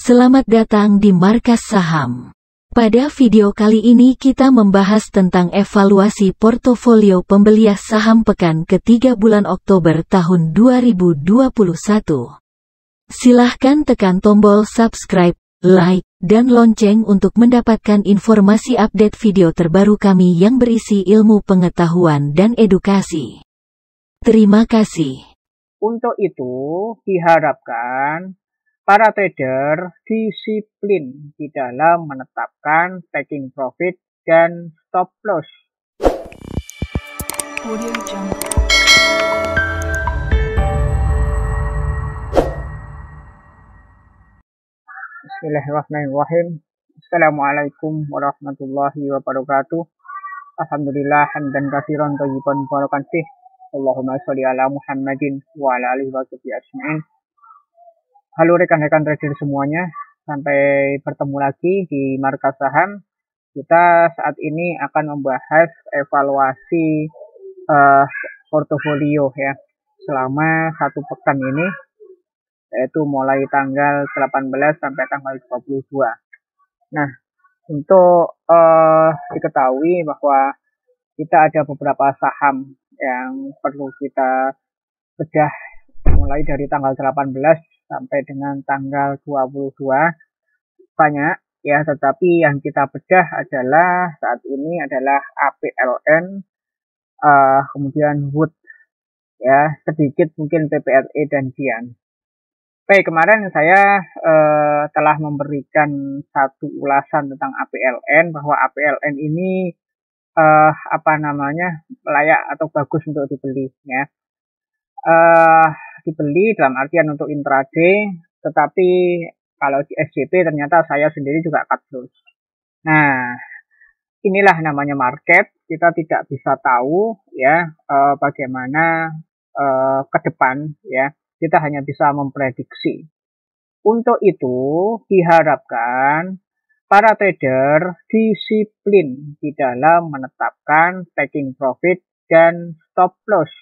Selamat datang di Markas Saham. Pada video kali ini kita membahas tentang evaluasi portofolio pembelian saham pekan ketiga bulan Oktober tahun 2021. Silahkan tekan tombol subscribe, like, dan lonceng untuk mendapatkan informasi update video terbaru kami yang berisi ilmu pengetahuan dan edukasi. Terima kasih. Untuk itu diharapkan para trader disiplin di dalam menetapkan taking profit dan stop loss. Bismillahirrahmanirrahim. Assalamualaikum warahmatullahi wabarakatuh. Alhamdulillah hamdan katsiran thayyiban barakan fih. Allahumma sholli ala Muhammadin wa ala alihi wa sahbihi ajmain. Halo rekan-rekan trader semuanya, sampai bertemu lagi di Markas Saham. Kita saat ini akan membahas evaluasi portofolio ya selama satu pekan ini, yaitu mulai tanggal 18 sampai tanggal 22. Nah, untuk diketahui bahwa kita ada beberapa saham yang perlu kita bedah mulai dari tanggal 18 sampai dengan tanggal 22. Banyak ya, tetapi yang kita bedah adalah saat ini adalah APLN, kemudian Wood ya, sedikit mungkin PPRE dan Jian. Baik, kemarin saya telah memberikan satu ulasan tentang APLN, bahwa APLN ini layak atau bagus untuk dibeli ya. Dibeli dalam artian untuk intraday, tetapi kalau di SJP ternyata saya sendiri juga cut loss. Nah, inilah namanya market. Kita tidak bisa tahu ya bagaimana ke depan ya. Kita hanya bisa memprediksi. Untuk itu diharapkan para trader disiplin di dalam menetapkan taking profit dan stop loss.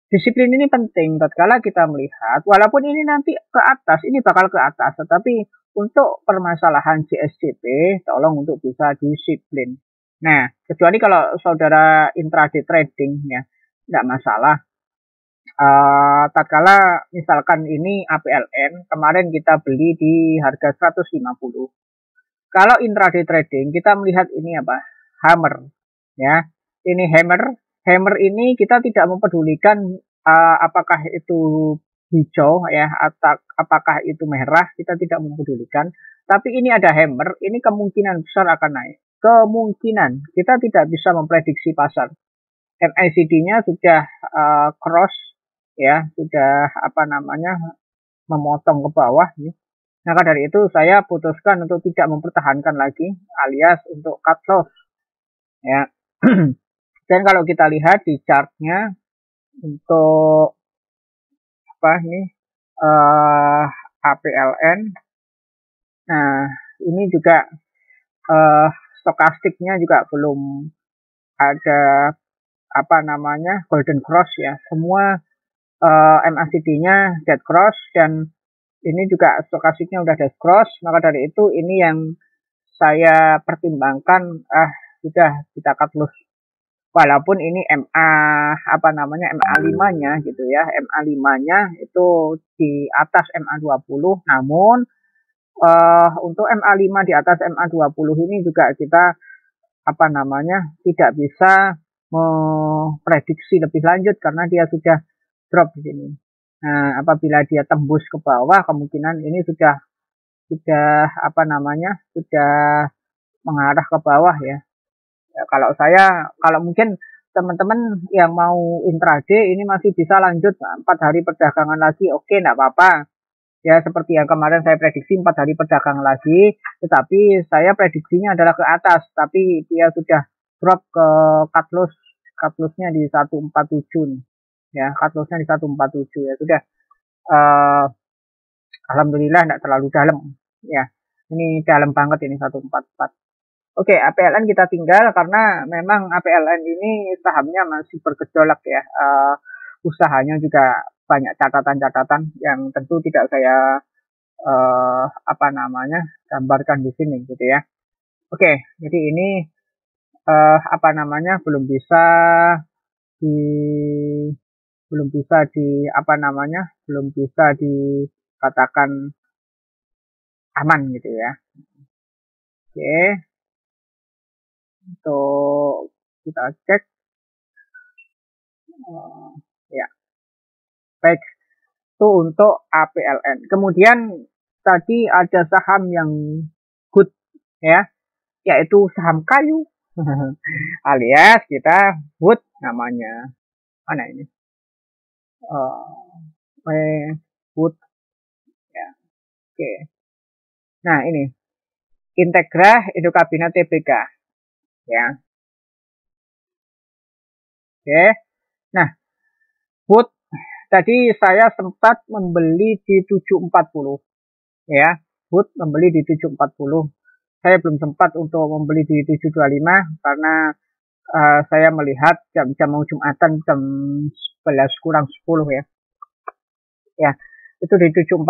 Disiplin ini penting tatkala kita melihat, walaupun ini nanti ke atas, ini bakal ke atas, tetapi untuk permasalahan CSCP, tolong untuk bisa disiplin. Nah, kecuali kalau saudara intraday trading ya, tidak masalah. Tatkala misalkan ini APLN, kemarin kita beli di harga 150. Kalau intraday trading, kita melihat ini apa? Hammer ya. Ini hammer ini kita tidak mempedulikan apakah itu hijau ya atau apakah itu merah, kita tidak mempedulikan. Tapi ini ada hammer, ini kemungkinan besar akan naik. Kemungkinan, kita tidak bisa memprediksi pasar. MACD-nya sudah cross ya, sudah memotong ke bawah ya. Maka dari itu saya putuskan untuk tidak mempertahankan lagi, alias untuk cut loss ya. Dan kalau kita lihat di chartnya untuk APLN, nah ini juga stokastiknya juga belum ada golden cross ya. Semua MACD-nya dead cross, dan ini juga stokastiknya udah dead cross. Maka dari itu ini yang saya pertimbangkan, sudah kita cut loss. Walaupun ini MA5-nya gitu ya, MA5-nya itu di atas MA20, namun untuk MA5 di atas MA20 ini juga kita tidak bisa memprediksi lebih lanjut karena dia sudah drop di sini. Nah, apabila dia tembus ke bawah, kemungkinan ini sudah mengarah ke bawah ya. Ya, kalau mungkin teman-teman yang mau intraday ini masih bisa lanjut 4 hari perdagangan lagi, oke, enggak apa-apa. Ya, seperti yang kemarin saya prediksi 4 hari perdagangan lagi, tetapi saya prediksinya adalah ke atas, tapi dia sudah drop ke cut loss-nya di 147 nih. Ya, cut loss-nya di 147 ya sudah. Alhamdulillah enggak terlalu dalam ya. Ini dalam banget ini 144. Oke, APLN kita tinggal karena memang APLN ini sahamnya masih bergejolak ya. Usahanya juga banyak catatan-catatan yang tentu tidak saya apa namanya, gambarkan di sini gitu ya. Oke, jadi ini apa namanya, belum bisa di apa namanya, belum bisa dikatakan aman gitu ya. Oke, untuk kita cek ya, baik, itu untuk APLN. Kemudian tadi ada saham yang good ya, yaitu saham kayu alias kita wood namanya. Mana ini? Wood ya. Oke. Nah, ini Integra Indokabina Tbk ya. Oke. Nah, wood tadi saya sempat membeli di 740 ya. Wood membeli di 740. Saya belum sempat untuk membeli di 725 karena saya melihat jam mau Jumatan jam 11 kurang 10 ya. Ya, itu di 740.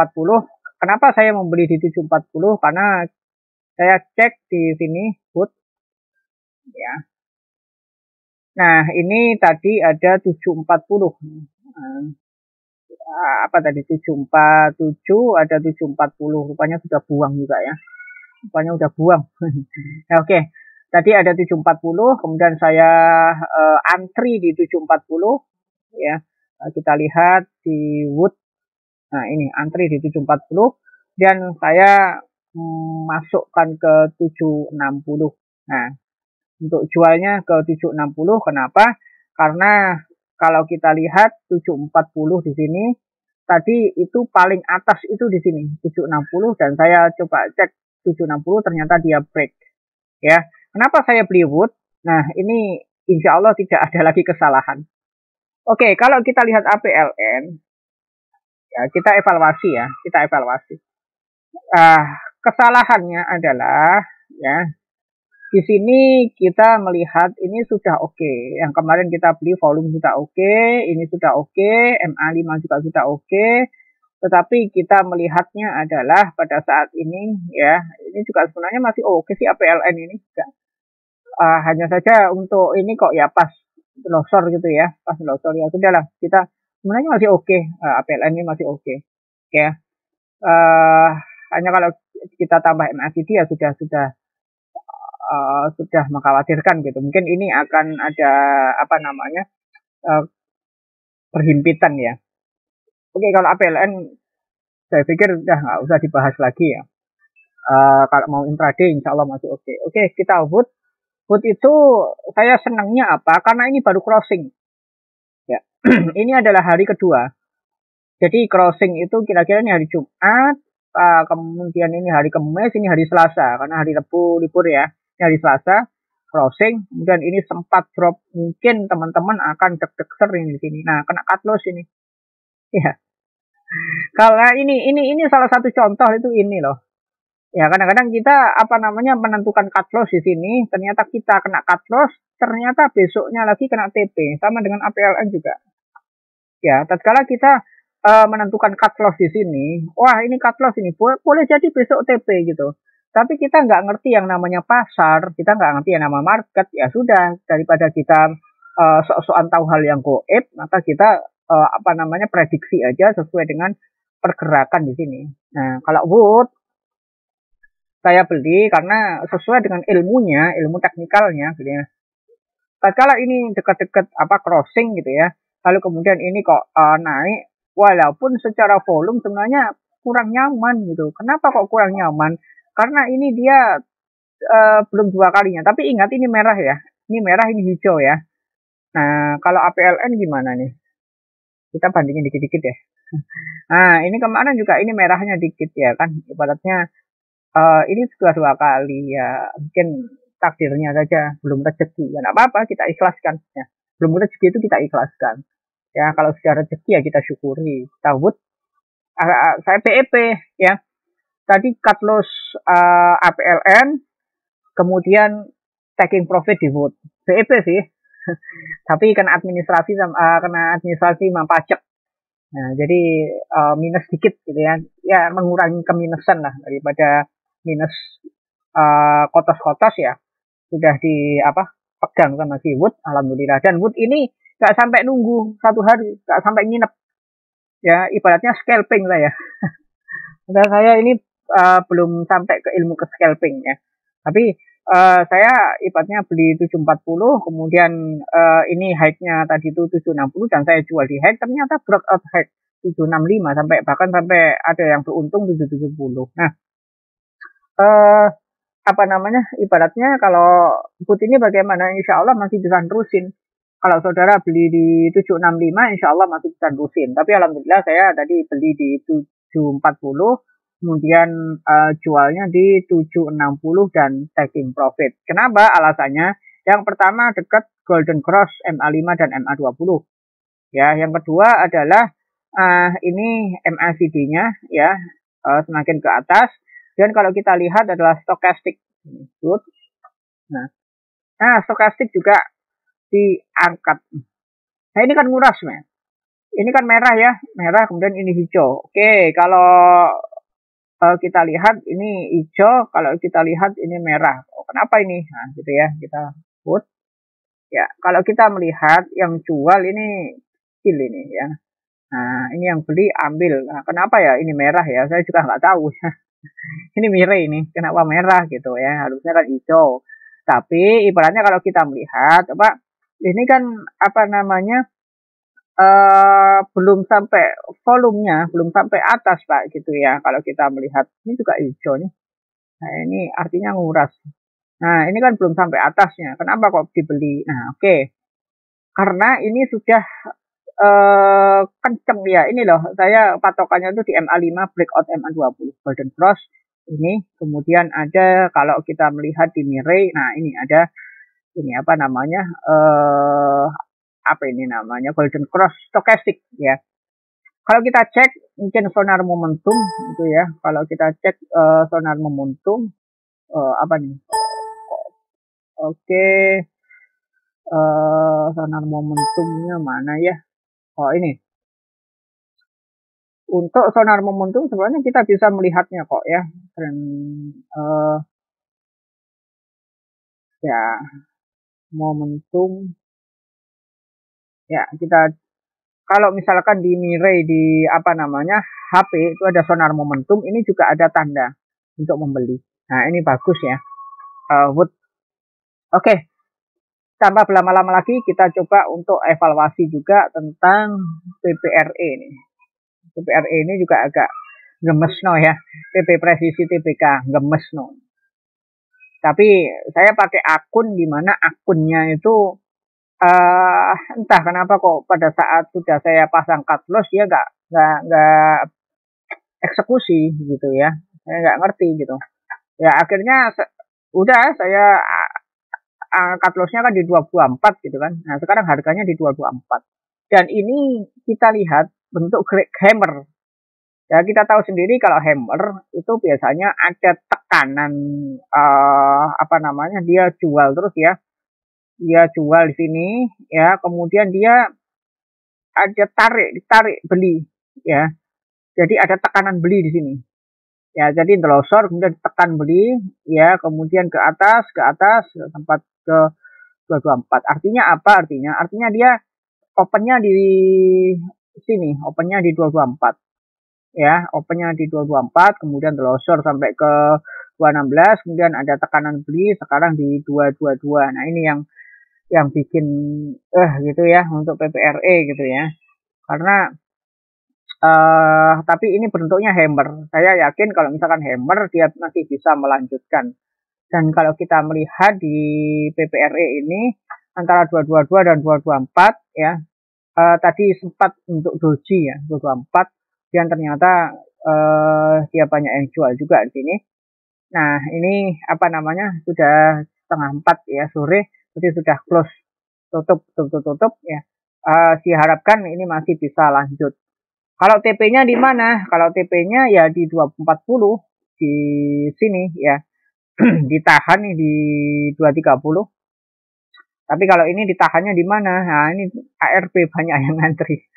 Kenapa saya membeli di 740? Karena saya cek di sini put ya. Nah, ini tadi ada 740. Apa tadi 747, ada 740. Rupanya sudah buang juga ya. Rupanya udah buang. Nah, oke. Tadi ada 740, kemudian saya antri di 740 ya. Kita lihat di wood. Nah, ini antri di 740 dan saya masukkan ke 760. Nah, untuk jualnya ke 760 kenapa? Karena kalau kita lihat 740 di sini tadi itu paling atas itu di sini 760 dan saya coba cek 760 ternyata dia break. Ya, kenapa saya beli wood? Nah, ini insya Allah tidak ada lagi kesalahan. Oke, kalau kita lihat APLN, ya kita evaluasi ya, kita evaluasi. Kesalahannya adalah ya di sini kita melihat ini sudah oke. Yang kemarin kita beli volume sudah oke, ini sudah oke, MA5 juga sudah oke. Tetapi kita melihatnya adalah pada saat ini ya, ini juga sebenarnya masih oke sih APLN ini juga. Hanya saja untuk ini kok ya pas losor gitu ya, pas losor ya sudahlah kita sebenarnya masih oke, APLN ini masih oke ya. Hanya kalau kita tambah MACD ya sudah mengkhawatirkan gitu. Mungkin ini akan ada apa namanya perhimpitan ya. Oke, kalau APLN saya pikir udah nggak usah dibahas lagi ya. Kalau mau intraday insya Allah masih oke. Oke, kita wood. Wood itu saya senangnya apa? Karena ini baru crossing. Ya, ini adalah hari kedua. Jadi crossing itu kira-kira ini hari Jumat, kemudian ini hari Kamis, ini hari Selasa. Karena hari Rabu libur ya. Ini hari Selasa crossing. Kemudian ini sempat drop. Mungkin teman-teman akan deg-deg di sini. Nah, kena cut loss ini. Ya. Kalau ini salah satu contoh itu ini loh. Ya, kadang-kadang kita apa namanya menentukan cut loss di sini, ternyata kita kena cut loss, ternyata besoknya lagi kena TP, sama dengan APLN juga. Ya, tatkala kita menentukan cut loss di sini, wah ini cut loss ini boleh jadi besok TP gitu. Tapi kita nggak ngerti yang namanya pasar, kita nggak ngerti yang nama market, ya sudah daripada kita sok-sokan tahu hal yang goib, maka kita apa namanya prediksi aja sesuai dengan pergerakan di sini. Nah, kalau wood saya beli karena sesuai dengan ilmunya, ilmu teknikalnya gitu ya. Tatkala ini dekat-dekat apa crossing gitu ya, lalu kemudian ini kok naik, walaupun secara volume sebenarnya kurang nyaman gitu. Kenapa kok kurang nyaman? Karena ini dia belum dua kalinya. Tapi ingat ini merah ya, ini merah ini hijau ya. Nah kalau APLN gimana nih? Kita bandingin dikit-dikit ya. Nah ini kemarin juga ini merahnya dikit ya kan, ibaratnya ini sudah dua kali ya, mungkin takdirnya saja belum rezeki ya, nggak apa-apa kita ikhlaskan ya. Belum rezeki itu kita ikhlaskan ya, kalau sudah rezeki ya kita syukuri. Kita wood, saya PEP ya, tadi cut loss APLN, kemudian taking profit di wood PEP sih tapi kena administrasi sama pajak. Nah, jadi minus dikit gitu ya. ya mengurangi keminusan lah, daripada minus kotos-kotos ya sudah di pegang sama si Wood, alhamdulillah. Dan Wood ini nggak sampai nunggu 1 hari, nggak sampai nginep ya, ibaratnya scalping lah ya. Dan saya ini belum sampai ke ilmu ke scalping ya, tapi saya ibaratnya beli 740, kemudian ini high-nya tadi itu 760 dan saya jual di high, ternyata breakout high 765 sampai bahkan sampai ada yang beruntung 770. Nah, ibaratnya kalau put ini bagaimana, insya Allah masih bisa terusin. Kalau saudara beli di 765 insya Allah masih bisa terusin, tapi alhamdulillah saya tadi beli di 740, kemudian jualnya di 760 dan taking profit. Kenapa? Alasannya yang pertama dekat golden cross MA5 dan MA20 ya. Yang kedua adalah ini MACD-nya ya semakin ke atas. Dan kalau kita lihat adalah stokastik. Nah, stokastik juga diangkat. Nah, ini kan nguras, men. Ini kan merah ya, merah, kemudian ini hijau. Oke, kalau kita lihat ini hijau, kalau kita lihat ini merah. Oh, kenapa ini? Nah, gitu ya, kita put. Ya, kalau kita melihat yang jual ini kecil ini ya. Nah, ini yang beli ambil. Nah, kenapa ya ini merah ya? Saya juga nggak tahu. Ini mirai ini, kenapa merah gitu ya? Harusnya kan hijau. Tapi ibaratnya kalau kita melihat, ini kan belum sampai volumenya, belum sampai atas Pak gitu ya. Kalau kita melihat ini juga hijau nih. Nah, ini artinya nguras. Nah, ini kan belum sampai atasnya. Kenapa kok dibeli? Nah, oke. Karena ini sudah kenceng ya. Ini loh, saya patokannya itu di MA5 breakout MA20 golden cross ini. Kemudian ada kalau kita melihat di mirai, nah ini ada ini golden cross stochastic ya. Kalau kita cek mungkin sonar momentum gitu ya. Kalau kita cek sonar momentum Oke. Sonar momentumnya mana ya? Oh, ini. Untuk sonar momentum sebenarnya kita bisa melihatnya kok ya. Ya, momentum. Ya, kita kalau misalkan di mirai di HP itu ada sonar momentum, ini juga ada tanda untuk membeli. Nah, ini bagus ya. Wood. Oke. Tanpa berlama-lama lagi kita coba untuk evaluasi juga tentang PPRE ini. PPRE ini juga agak gemes no ya. PP presisi TBK gemes no. Tapi saya pakai akun di mana akunnya itu entah kenapa kok pada saat sudah saya pasang cut loss dia nggak eksekusi gitu ya. Saya nggak ngerti gitu. Ya akhirnya udah saya cut loss-nya kan di 224 gitu kan. Nah, sekarang harganya di 224. Dan ini kita lihat bentuk hammer. Ya, kita tahu sendiri kalau hammer itu biasanya ada tekanan dia jual terus ya. Dia jual di sini ya, kemudian dia ada tarik beli ya. Jadi ada tekanan beli di sini. Ya, jadi delosor kemudian tekan beli ya, kemudian ke atas tempat ke 224. Artinya apa? Artinya dia opennya di sini, opennya di 224. Ya, opennya di 224, kemudian delosor sampai ke 216, kemudian ada tekanan beli sekarang di 222. Nah, ini yang bikin gitu ya untuk PPRE gitu ya. Karena tapi ini bentuknya hammer. Saya yakin kalau misalkan hammer dia masih bisa melanjutkan. Dan kalau kita melihat di PPRE ini antara 222 dan 224 ya. Tadi sempat untuk doji ya 224 dan ternyata dia banyak yang jual juga di sini. Nah, ini sudah 3:30 ya sore, jadi sudah close tutup ya. Diharapkan ini masih bisa lanjut. Kalau TP-nya di mana? Kalau TP-nya ya di 240 di sini ya. Ditahan nih di 230. Tapi kalau ini ditahannya di mana? Nah, ini ARP banyak yang ngantri.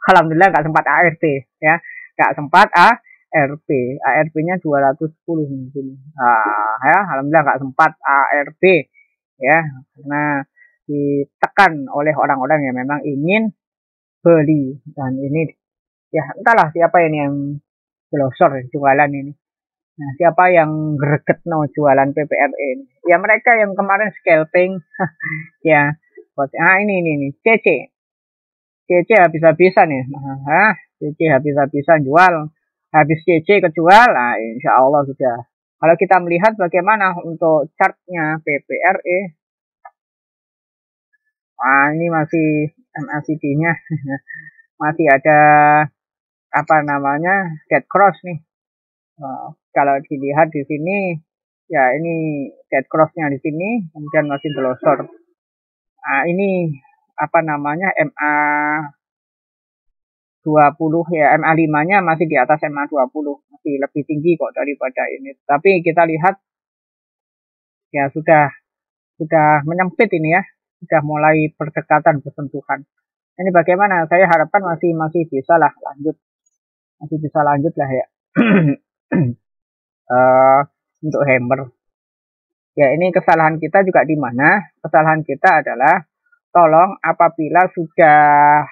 Alhamdulillah nggak sempat ART ya, nggak sempat RP, ARP-nya 210 di sini. Nah, ya, alhamdulillah nggak sempat ARP ya, karena ditekan oleh orang-orang yang memang ingin beli. Dan ini ya entahlah siapa ini yang glosor jualan ini. Nah, siapa yang greget no jualan PPRE ini? Ya mereka yang kemarin scalping ya. Ini CC. CC habis-habisan nih. CC habis-habisan jual. Habis CC kejual, nah insya Allah sudah. Kalau kita melihat bagaimana untuk chartnya PPRE, ini masih MACD-nya masih ada apa namanya dead cross nih. Kalau dilihat di sini, ya ini dead cross-nya di sini, kemudian masih glosor. Nah, ini apa namanya MA 20 ya, MA5-nya masih di atas MA20, masih lebih tinggi kok daripada ini. Tapi kita lihat ya sudah menyempit ini ya, sudah mulai berdekatan bersentuhan. Ini bagaimana? Saya harapkan masih bisa lah lanjut, masih bisa lanjut lah ya. Untuk hammer. Ya ini kesalahan kita juga di mana? Kesalahan kita adalah tolong apabila sudah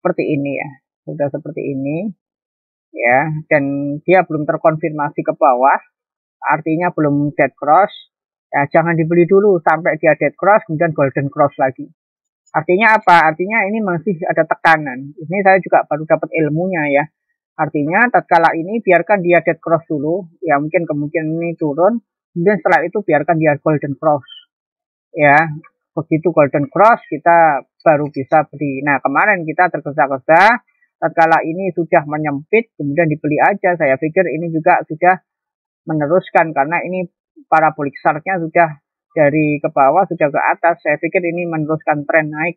seperti ini ya, sudah seperti ini ya, dan dia belum terkonfirmasi ke bawah, artinya belum dead cross, ya jangan dibeli dulu sampai dia dead cross kemudian golden cross lagi. Artinya apa? Artinya ini masih ada tekanan. Ini saya juga baru dapat ilmunya ya. Artinya tatkala ini biarkan dia dead cross dulu, ya mungkin kemungkinan ini turun, kemudian setelah itu biarkan dia golden cross. Ya, begitu golden cross kita baru bisa beli. Nah, kemarin kita tergesa-gesa, tatkala ini sudah menyempit, kemudian dibeli aja. Saya pikir ini juga sudah meneruskan karena ini parabolik SAR-nya sudah dari ke bawah sudah ke atas. Saya pikir ini meneruskan tren naik.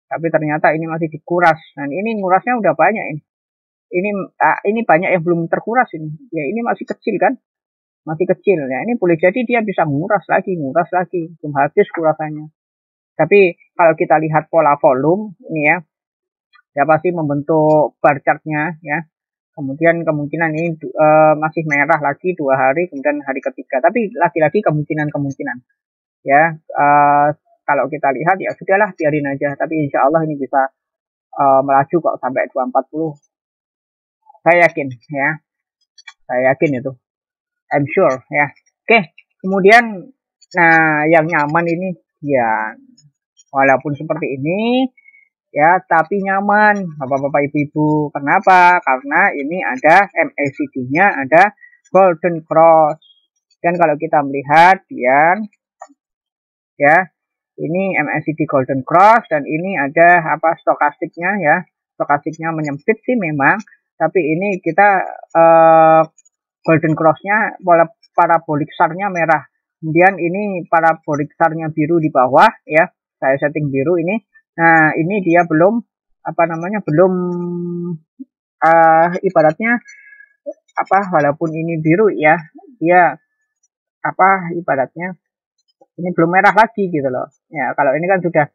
Tapi ternyata ini masih dikuras. Dan ini ngurasnya udah banyak ini. Ini banyak yang belum terkuras ini. Ya ini masih kecil kan? Masih kecil ya. Ini boleh jadi dia bisa nguras lagi, belum habis kurasannya. Tapi kalau kita lihat pola volume ini ya, ya pasti membentuk bar chartnya ya. Kemudian kemungkinan ini masih merah lagi 2 hari, kemudian hari ketiga. Tapi lagi-lagi kemungkinan ya. Kalau kita lihat ya sudahlah biarin aja. Tapi insya Allah ini bisa melaju kok sampai 240. Saya yakin ya. Saya yakin itu. I'm sure ya. Oke. Kemudian nah yang nyaman ini ya walaupun seperti ini ya tapi nyaman bapak-bapak ibu-ibu. Kenapa? Karena ini ada MACD-nya, ada golden cross. Dan kalau kita melihat ya ini MACD golden cross dan ini ada apa stokastiknya ya. Stokastiknya menyempit sih memang, tapi ini kita golden cross-nya parabolik SAR-nya merah. Kemudian ini parabolik SAR-nya biru di bawah ya. Saya setting biru ini. Nah, ini dia belum ibaratnya apa walaupun ini biru ya, dia ibaratnya ini belum merah lagi gitu loh. Ya, kalau ini kan sudah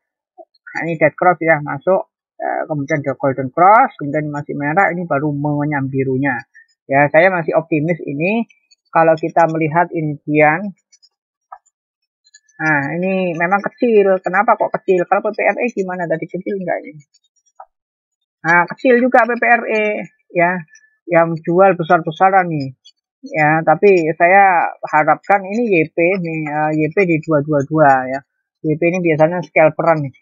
ini dead cross ya, masuk kemudian ke golden cross, kemudian masih merah, ini baru mengenyam birunya. Ya, saya masih optimis ini kalau kita melihat ini Dian. Nah, ini memang kecil. Kenapa kok kecil? Kalau PPRE gimana tadi, kecil enggak ini? Nah, kecil juga PPRE ya. Yang jual besar-besaran nih. Ya, tapi saya harapkan ini YP nih, YP di 222 ya. YP ini biasanya scalperan nih.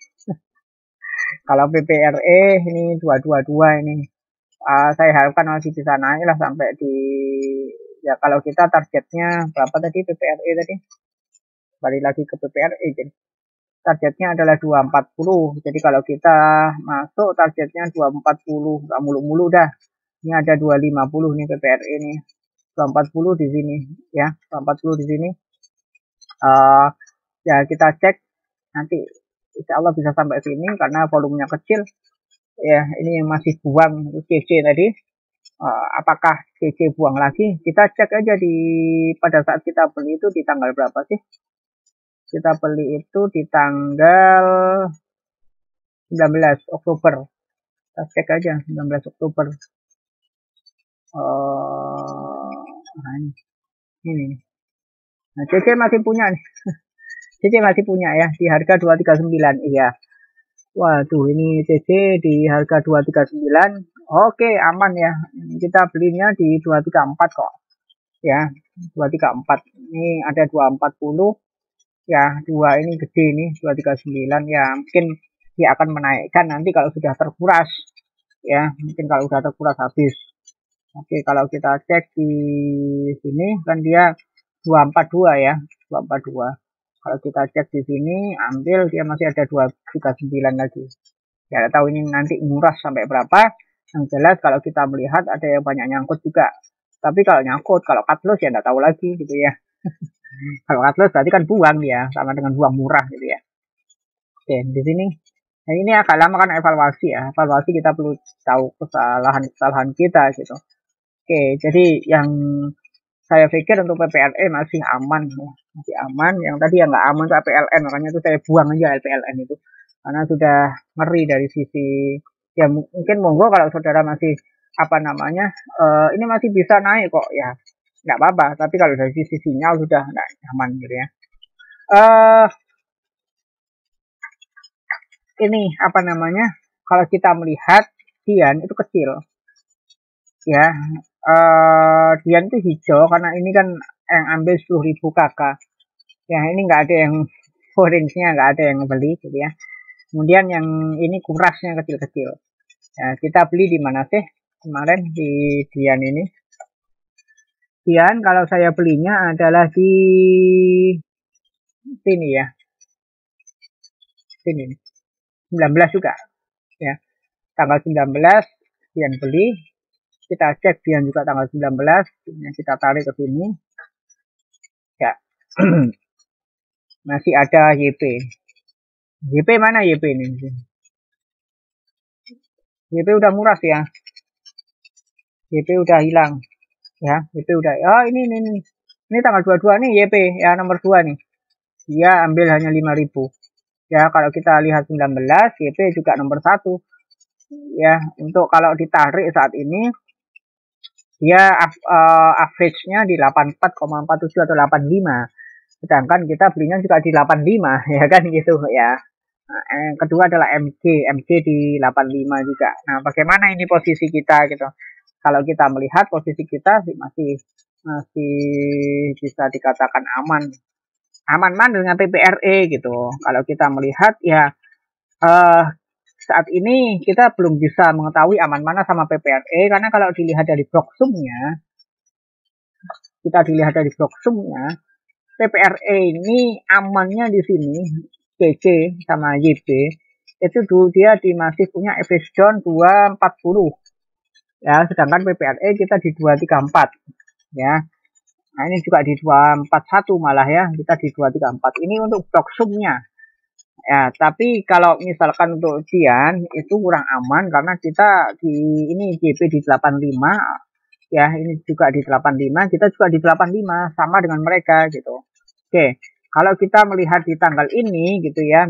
Kalau PPRE ini 222 ini. Saya harapkan masih bisa naik lah sampai di ya kalau kita targetnya berapa tadi PPRE tadi? Balik lagi ke PPRE jadi targetnya adalah 240. Jadi kalau kita masuk targetnya 240, nggak mulu-mulu dah. Ini ada 250 nih PPRE ini. 240 di sini ya, 240 di sini. Ya kita cek nanti insya Allah bisa sampai sini karena volumenya kecil. Ya, ini masih buang CC tadi. Apakah CC buang lagi? Kita cek aja pada saat kita beli itu di tanggal berapa sih? Kita beli itu di tanggal 19 Oktober. Kita cek aja 19 Oktober. ini. Nah, CC masih punya nih. CC masih punya ya di harga 239. Iya. Waduh, ini CC di harga 239. Oke, aman ya. Kita belinya di 234 kok. Ya, 234. Ini ada 240. Ya, dua ini gede nih, 239. Ya, mungkin dia akan menaikkan nanti kalau sudah terkuras. Ya, mungkin kalau sudah terkuras habis. Oke, kalau kita cek di sini kan dia 242 ya, 242. Kalau kita cek di sini, ambil dia masih ada 239 lagi. Ya, tahu ini nanti nguras sampai berapa. Yang jelas kalau kita melihat ada yang banyak nyangkut juga. Tapi kalau nyangkut, kalau cut loss ya nggak tahu lagi gitu ya. Kalau cut loss berarti kan buang ya, sama dengan buang murah gitu ya. Oke, di sini. Nah, ini agak lama kan evaluasi ya. Evaluasi kita perlu tahu kesalahan-kesalahan kita gitu. Oke, jadi yang saya pikir untuk PPLE masih aman, masih aman. Yang tadi yang nggak aman itu PLN, makanya itu saya buang aja PLN itu, karena sudah ngeri dari sisi ya. Mungkin monggo kalau saudara masih apa namanya, ini masih bisa naik kok ya, nggak apa-apa. Tapi kalau dari sisi sinyal sudah nggak nyaman gitu ya. Ini apa namanya? Kalau kita melihat Dian itu kecil, ya. Dian itu hijau karena ini kan yang ambil 10.000 KK. Ya, ini nggak ada yang foreign-nya, nggak ada yang beli gitu ya. Kemudian yang ini kurasnya kecil-kecil. Ya, kita beli di mana sih kemarin di Dian ini? Dian kalau saya belinya adalah di sini ya. Sini 19 juga ya. Tanggal 19 Dian beli. Kita cek Dian juga tanggal 19. Kita tarik ke sini. Ya. Masih ada YP. YP mana YP ini? YP udah murah ya. YP udah hilang. Ya, YP udah. Oh, ini. Ini tanggal 22 nih YP ya, nomor 2 nih. Dia ambil hanya 5.000. Ya, kalau kita lihat 19, YP juga nomor 1. Ya, untuk kalau ditarik saat ini dia average-nya di 84,47 atau 85. Sedangkan kita belinya juga di 85 ya kan gitu ya. Nah, yang kedua adalah MG di 85 juga. Nah, bagaimana ini posisi kita gitu? Kalau kita melihat posisi kita masih bisa dikatakan aman dengan PPRE gitu. Kalau kita melihat ya saat ini kita belum bisa mengetahui aman mana sama PPRE, karena kalau dilihat dari blocksumnya, PPRE ini amannya di sini CC sama YP itu dulu dia masih punya average down 240 ya, sedangkan PPRE kita di 234 ya. Nah, ini juga di 241 malah ya, kita di 234. Ini untuk blocksumnya ya. Tapi kalau misalkan untuk Dian itu kurang aman karena kita di ini JP di 85 ya, ini juga di 85, kita juga di 85 sama dengan mereka gitu. Oke, kalau kita melihat di tanggal ini gitu ya,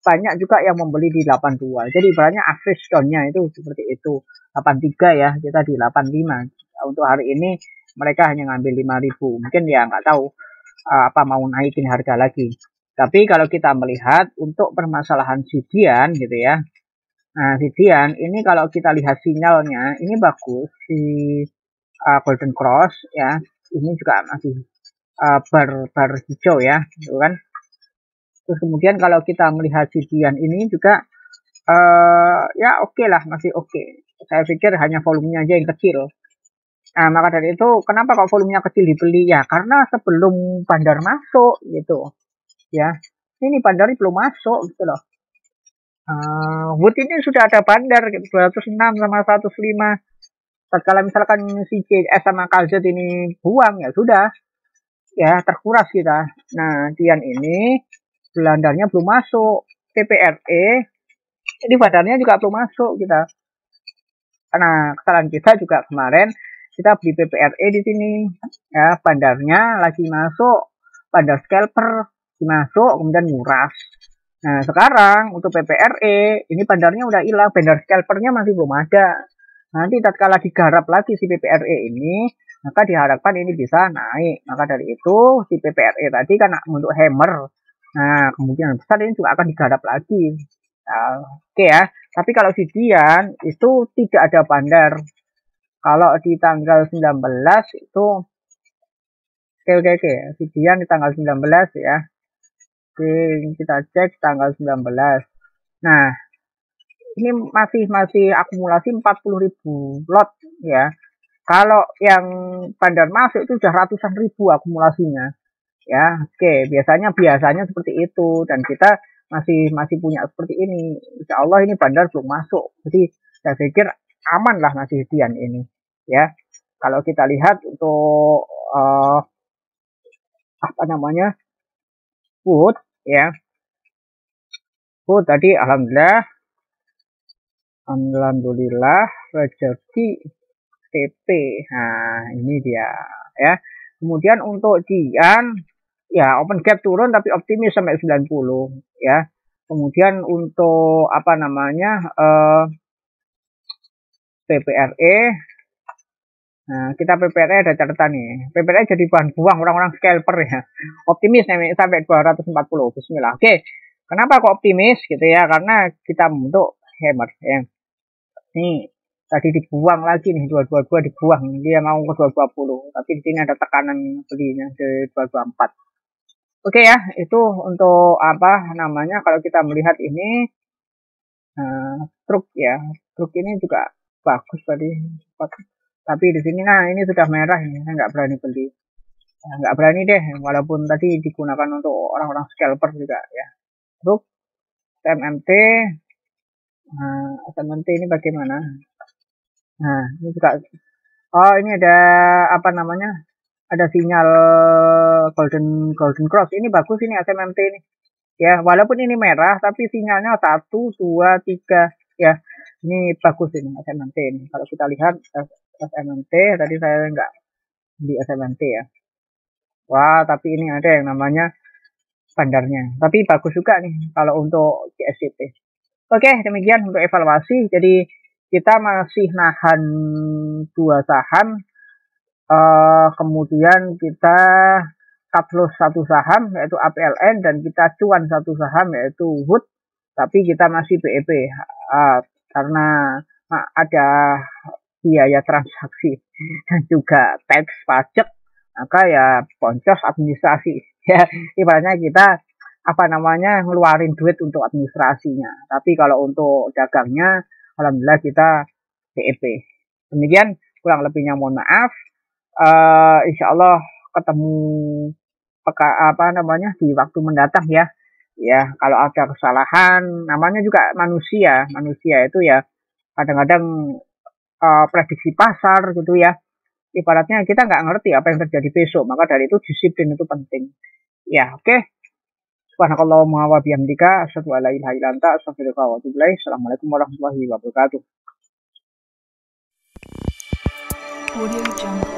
banyak juga yang membeli di 82. Jadi ibaratnya average down-nya itu seperti itu. 83 ya, kita di 85. Untuk hari ini mereka hanya ngambil 5.000. Mungkin ya nggak tahu apa mau naikin harga lagi. Tapi kalau kita melihat untuk permasalahan Dian gitu ya. Nah, Dian ini kalau kita lihat sinyalnya ini bagus di Golden Cross ya. Ini juga masih bar hijau ya, gitu kan. Terus kemudian kalau kita melihat Dian ini juga ya oke lah, masih oke. Saya pikir hanya volumenya aja yang kecil. Nah, maka dari itu kenapa kok volumenya kecil dibeli ya? Karena sebelum bandar masuk gitu ya. Ini bandar belum masuk gitu loh. Wood ini sudah ada bandar gitu, 206 sama 105. Kalau misalkan si CS sama KZ ini buang ya sudah ya, terkuras kita. Nah, Dian ini bandarnya belum masuk. PPRE ini bandarnya juga belum masuk kita. Karena kesalahan kita juga kemarin kita beli PPRE di sini ya, bandarnya lagi masuk, bandar scalper masuk kemudian nguras. Nah, sekarang untuk PPRE ini bandarnya udah hilang, bandar scalpernya masih belum ada. Nanti tatkala digarap lagi si PPRE ini, maka diharapkan ini bisa naik. Maka dari itu si PPRE tadi kan untuk hammer. Nah, kemungkinan besar ini juga akan digarap lagi. Nah, oke ya. Tapi kalau si Dian itu tidak ada bandar. Kalau di tanggal 19 itu oke. Si Dian di tanggal 19 ya. Oke, kita cek tanggal 19. Nah, ini masih akumulasi 40.000 lot ya. Kalau yang bandar masuk itu sudah ratusan ribu akumulasinya. Ya, oke, biasanya seperti itu dan kita masih punya seperti ini. Insya Allah ini bandar belum masuk. Jadi saya pikir aman lah masih Dian ini. Ya, kalau kita lihat untuk apa namanya food ya, food tadi alhamdulillah rezeki TP. Nah ini dia ya. Kemudian untuk Dian ya open gap turun tapi optimis sampai 90 ya. Kemudian untuk apa namanya PPRE, nah kita PPRE ada catatan nih. PPRE jadi bahan buang orang-orang scalper ya. Optimis sampai 240. Bismillah. Oke. Kenapa kok optimis gitu ya? Karena kita membentuk hammer ya. Nih tadi dibuang lagi nih 222 dibuang, dia mau ke 220, tapi di sini ada tekanan belinya ke 224. Oke ya, itu untuk apa namanya kalau kita melihat ini truk ya, truk ini juga bagus tadi, tapi di sini nah ini sudah merah ini, saya nggak berani beli, nggak berani deh, walaupun tadi digunakan untuk orang-orang scalper juga ya. Truk SMMT, SMMT ini bagaimana? Nah, ini juga ini ada apa namanya? Ada sinyal golden cross. Ini bagus ini SMMT ini. Ya, walaupun ini merah tapi sinyalnya 1 2 3 ya. Ini bagus ini SMMT ini. Kalau kita lihat SMMT tadi saya enggak di SMMT ya. Wah, tapi ini ada yang namanya bandarnya. Tapi bagus juga nih kalau untuk GSCP. Oke, demikian untuk evaluasi. Jadi kita masih nahan 2 saham, kemudian kita cut loss 1 saham yaitu APLN dan kita cuan 1 saham yaitu Wood, tapi kita masih BEP karena ada biaya transaksi dan juga tax pajak, maka ya boncos administrasi ya, ibaratnya kita apa namanya ngeluarin duit untuk administrasinya, tapi kalau untuk dagangnya alhamdulillah kita BEP. Demikian kurang lebihnya mohon maaf. Insya Allah ketemu di waktu mendatang ya. Ya kalau ada kesalahan, namanya juga manusia itu ya kadang-kadang prediksi pasar gitu ya. Ibaratnya kita nggak ngerti apa yang terjadi besok, maka dari itu disiplin itu penting. Ya oke. Subhanakallahumma wa bihamdika asyhadu an la ilaha illa anta astaghfiruka wa atubu ilaik. Assalamualaikum warahmatullahi wabarakatuh. Audio Jungle.